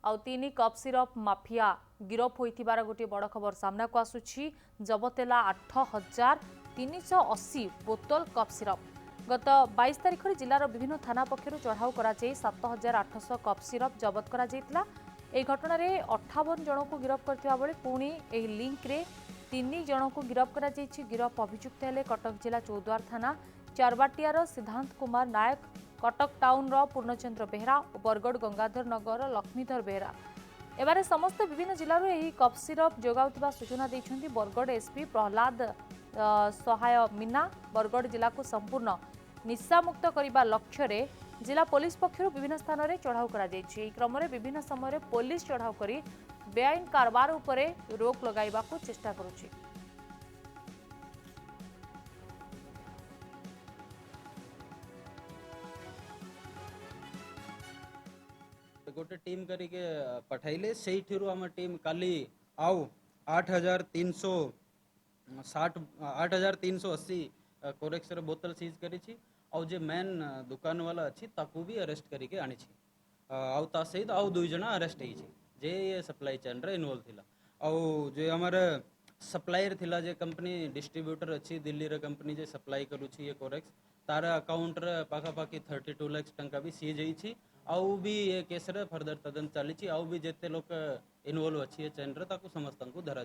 आउ 3 cup syrup mafia गिरफ होइथिबार गोटे बड़ खबर सामना को आसुछि। जबत है 8,380 बोतल कप सिरप। गत 22 तारिख में जिलार विभिन्न थाना पक्षर चढ़ाऊ कर 7,800 कप सिरप जबत कर घटन में 58 जन को गिरफ करथिबा बेले पुणी लिंक रे 3 जन को गिरफ कर गिरफ अभियुक्त हेले कटक जिला चौद्वार थाना चारबाटियार सिद्धांत कुमार नायक, कटक टाउन पूर्णचंद्र बेहरा और बरगड़ गंगाधर नगर लक्ष्मीधर बेहरा। एबारे समस्त विभिन्न जिलूर यह कप सिरप जोगाउथिबा सूचना देइछन्ति बरगड़ एसपी प्रहलाद सहाय मीना। बरगड़ जिला को संपूर्ण निशामुक्त करने लक्ष्य रे जिला पुलिस पक्षर विभिन्न स्थान में चढ़ाऊ कर क्रम में विभिन्न समय पुलिस चढ़ाऊ कर बेआईन कारबार उपरे रोक लगाइबा को चेष्टा करुछि। गोटे टीम करके पठाइले से आम टीम काली आउ 8,380 कोरेक्स बोतल सीज करी आउ जे मेन दुकान वाला अच्छी ताकू भी अरेस्ट करके आनी आउ ता सहित आउ 2 जना अरेस्ट होइछि जे ये सप्लाई चेन रे इन्वॉल्व थिला। आउ जे हमर सप्लायर थिला जे कंपनी डिस्ट्रीब्यूटर अच्छी दिल्ली रे कंपनी जे सप्लाई करूछि ये कोरेक्स तार अकाउंट रे पाखापाखि 32 लाख टंका भी सीज होइछि। आउ भी ये केस रे फर्दर तदन चली आउ भी जेते लोक इन्वॉल्व अच्छी चेन रे ताकू समस्त को धरा